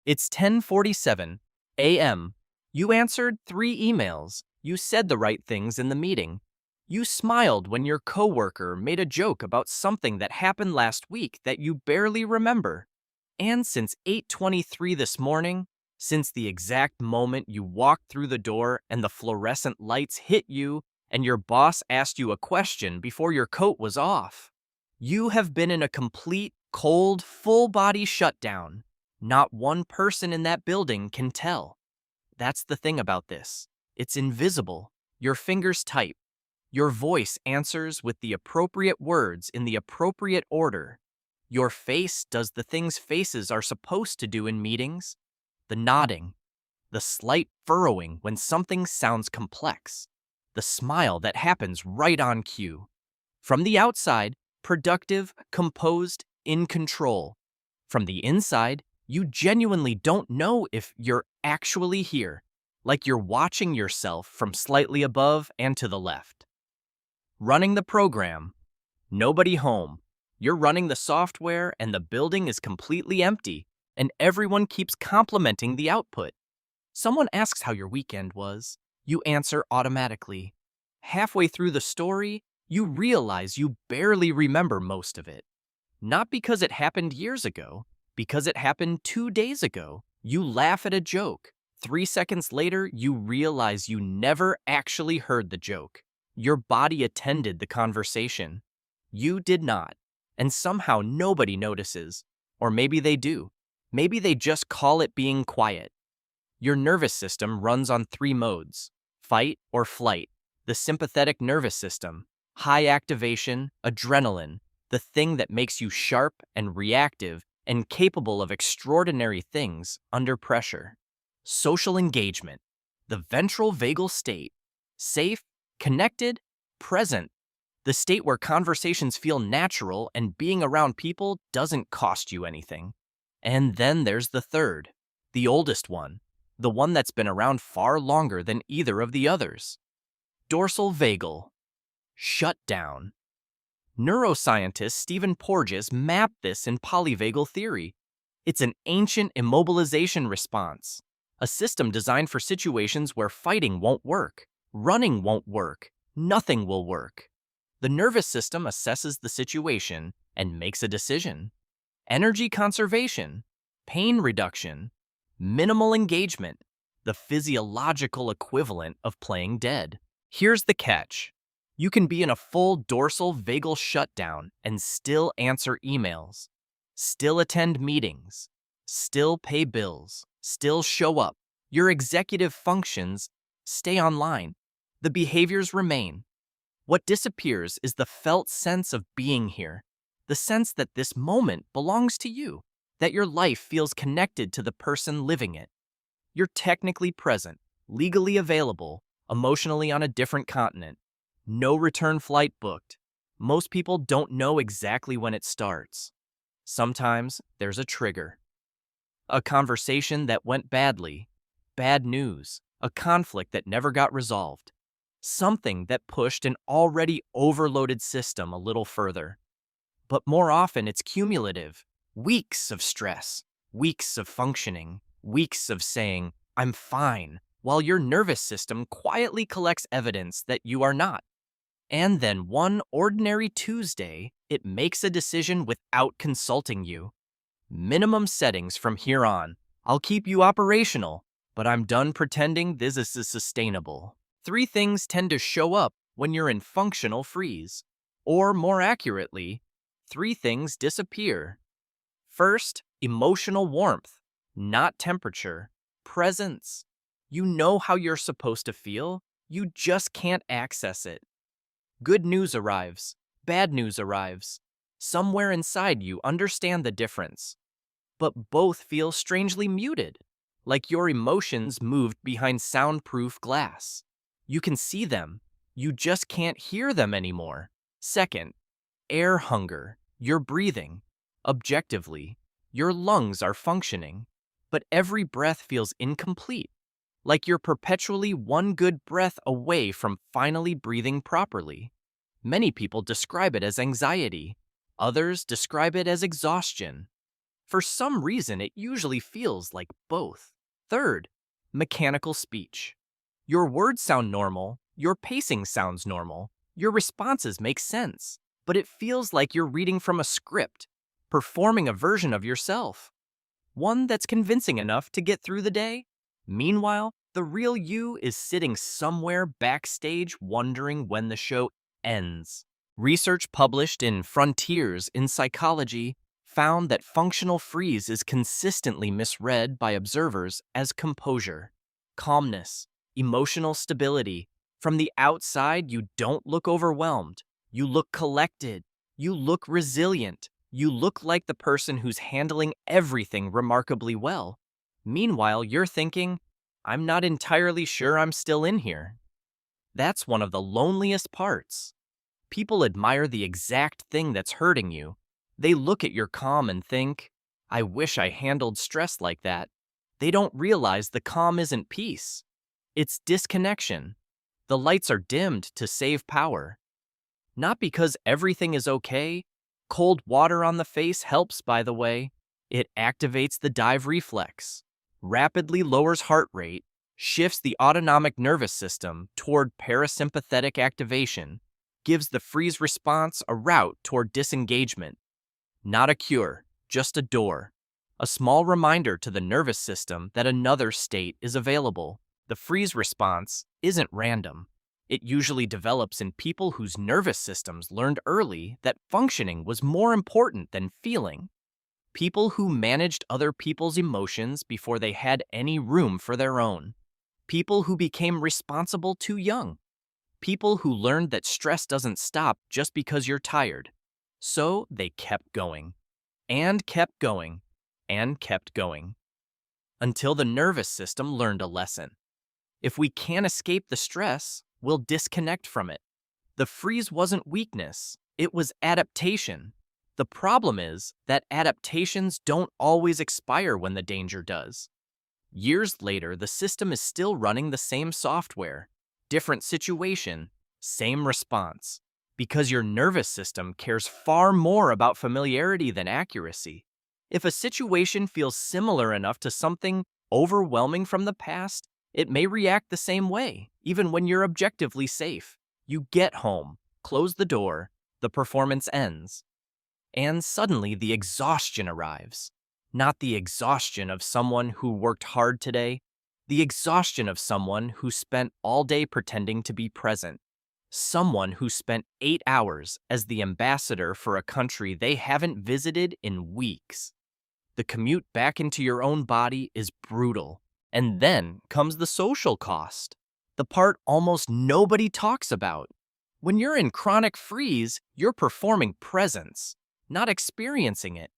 It's 10:47 a.m. You answered 3 emails. You said the right things in the meeting. You smiled when your coworker made a joke about something that happened last week that you barely remember. And since 8:23 this morning, since the exact moment you walked through the door and the fluorescent lights hit you and your boss asked you a question before your coat was off, you have been in a complete, cold, full-body shutdown. Not one person in that building can tell. That's the thing about this. It's invisible. Your fingers type. Your voice answers with the appropriate words in the appropriate order. Your face does the things faces are supposed to do in meetings. The nodding, the slight furrowing when something sounds complex, the smile that happens right on cue. From the outside, productive, composed, in control. From the inside, you genuinely don't know if you're actually here, like you're watching yourself from slightly above and to the left. Running the program. Nobody home. You're running the software and the building is completely empty, and everyone keeps complimenting the output. Someone asks how your weekend was. You answer automatically. Halfway through the story, you realize you barely remember most of it. Not because it happened years ago, because it happened 2 days ago. You laugh at a joke. 3 seconds later, you realize you never actually heard the joke. Your body attended the conversation. You did not. And somehow nobody notices. Or maybe they do. Maybe they just call it being quiet. Your nervous system runs on 3 modes: fight or flight. The sympathetic nervous system, high activation, adrenaline, the thing that makes you sharp and reactive and capable of extraordinary things under pressure. Social engagement, the ventral vagal state, safe, connected, present, the state where conversations feel natural and being around people doesn't cost you anything. And then there's the third, the oldest one, the one that's been around far longer than either of the others. Dorsal vagal, shutdown. Neuroscientist Stephen Porges mapped this in polyvagal theory. It's an ancient immobilization response, a system designed for situations where fighting won't work, running won't work, nothing will work. The nervous system assesses the situation and makes a decision. Energy conservation, pain reduction, minimal engagement, the physiological equivalent of playing dead. Here's the catch. You can be in a full dorsal vagal shutdown and still answer emails, still attend meetings, still pay bills, still show up. Your executive functions stay online. The behaviors remain. What disappears is the felt sense of being here, the sense that this moment belongs to you, that your life feels connected to the person living it. You're technically present, legally available, emotionally on a different continent. No return flight booked. Most people don't know exactly when it starts. Sometimes there's a trigger. A conversation that went badly, bad news, a conflict that never got resolved. Something that pushed an already overloaded system a little further. But more often it's cumulative. Weeks of stress, weeks of functioning, weeks of saying, "I'm fine," while your nervous system quietly collects evidence that you are not. And then one ordinary Tuesday, it makes a decision without consulting you. Minimum settings from here on. I'll keep you operational, but I'm done pretending this is sustainable. 3 things tend to show up when you're in functional freeze. Or more accurately, 3 things disappear. First, emotional warmth, not temperature, presence. You know how you're supposed to feel, you just can't access it. Good news arrives, bad news arrives. Somewhere inside you understand the difference. But both feel strangely muted, like your emotions moved behind soundproof glass. You can see them, you just can't hear them anymore. Second, air hunger. You're breathing. Objectively, your lungs are functioning, but every breath feels incomplete, like you're perpetually one good breath away from finally breathing properly. Many people describe it as anxiety. Others describe it as exhaustion. For some reason, it usually feels like both. Third, mechanical speech. Your words sound normal, your pacing sounds normal, your responses make sense, but it feels like you're reading from a script, performing a version of yourself. One that's convincing enough to get through the day. Meanwhile, the real you is sitting somewhere backstage wondering when the show ends. Research published in Frontiers in Psychology found that functional freeze is consistently misread by observers as composure, calmness, emotional stability. From the outside, you don't look overwhelmed. You look collected. You look resilient. You look like the person who's handling everything remarkably well. Meanwhile, you're thinking, I'm not entirely sure I'm still in here. That's one of the loneliest parts. People admire the exact thing that's hurting you. They look at your calm and think, I wish I handled stress like that. They don't realize the calm isn't peace. It's disconnection. The lights are dimmed to save power. Not because everything is okay. Cold water on the face helps, by the way. It activates the dive reflex, rapidly lowers heart rate, shifts the autonomic nervous system toward parasympathetic activation, gives the freeze response a route toward disengagement. Not a cure, just a door. A small reminder to the nervous system that another state is available. The freeze response isn't random. It usually develops in people whose nervous systems learned early that functioning was more important than feeling. People who managed other people's emotions before they had any room for their own. People who became responsible too young. People who learned that stress doesn't stop just because you're tired. So they kept going, and kept going, and kept going, until the nervous system learned a lesson. If we can't escape the stress, we'll disconnect from it. The freeze wasn't weakness, it was adaptation. The problem is that adaptations don't always expire when the danger does. Years later, the system is still running the same software. Different situation, same response. Because your nervous system cares far more about familiarity than accuracy. If a situation feels similar enough to something overwhelming from the past, it may react the same way, even when you're objectively safe. You get home, close the door, the performance ends. And suddenly the exhaustion arrives. Not the exhaustion of someone who worked hard today, the exhaustion of someone who spent all day pretending to be present. Someone who spent 8 hours as the ambassador for a country they haven't visited in weeks. The commute back into your own body is brutal. And then comes the social cost, the part almost nobody talks about. When you're in chronic freeze, you're performing presence, not experiencing it.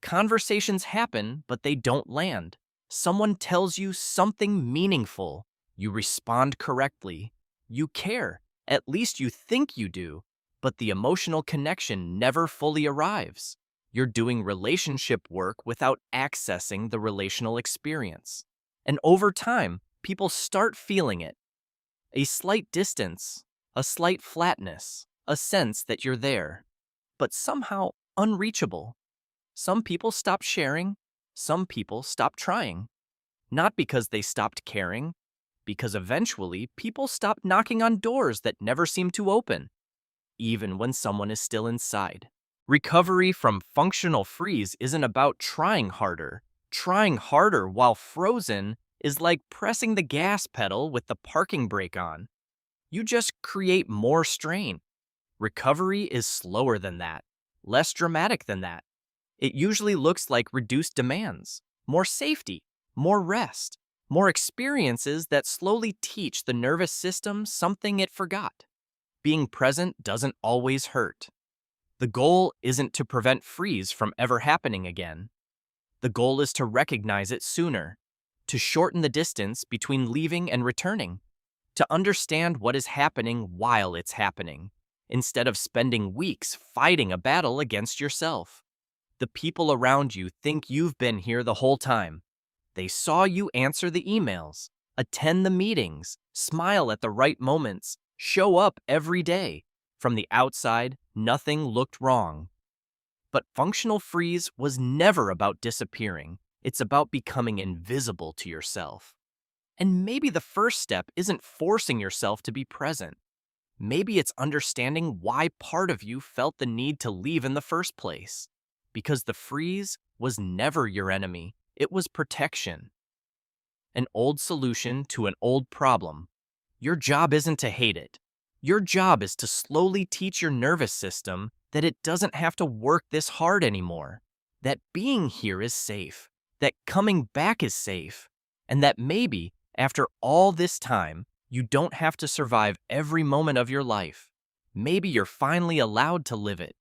Conversations happen, but they don't land. Someone tells you something meaningful. You respond correctly. You care. At least you think you do. But the emotional connection never fully arrives. You're doing relationship work without accessing the relational experience. And over time, people start feeling it. A slight distance, a slight flatness, a sense that you're there, but somehow unreachable. Some people stop sharing, some people stop trying. Not because they stopped caring, because eventually people stop knocking on doors that never seem to open, even when someone is still inside. Recovery from functional freeze isn't about trying harder. Trying harder while frozen is like pressing the gas pedal with the parking brake on. You just create more strain. Recovery is slower than that, less dramatic than that. It usually looks like reduced demands, more safety, more rest, more experiences that slowly teach the nervous system something it forgot. Being present doesn't always hurt. The goal isn't to prevent freeze from ever happening again. The goal is to recognize it sooner, to shorten the distance between leaving and returning, to understand what is happening while it's happening, instead of spending weeks fighting a battle against yourself. The people around you think you've been here the whole time. They saw you answer the emails, attend the meetings, smile at the right moments, show up every day. From the outside, nothing looked wrong. But functional freeze was never about disappearing. It's about becoming invisible to yourself. And maybe the first step isn't forcing yourself to be present. Maybe it's understanding why part of you felt the need to leave in the first place. Because the freeze was never your enemy, it was protection. An old solution to an old problem. Your job isn't to hate it. Your job is to slowly teach your nervous system that it doesn't have to work this hard anymore. That being here is safe. That coming back is safe. And that maybe, after all this time, you don't have to survive every moment of your life. Maybe you're finally allowed to live it.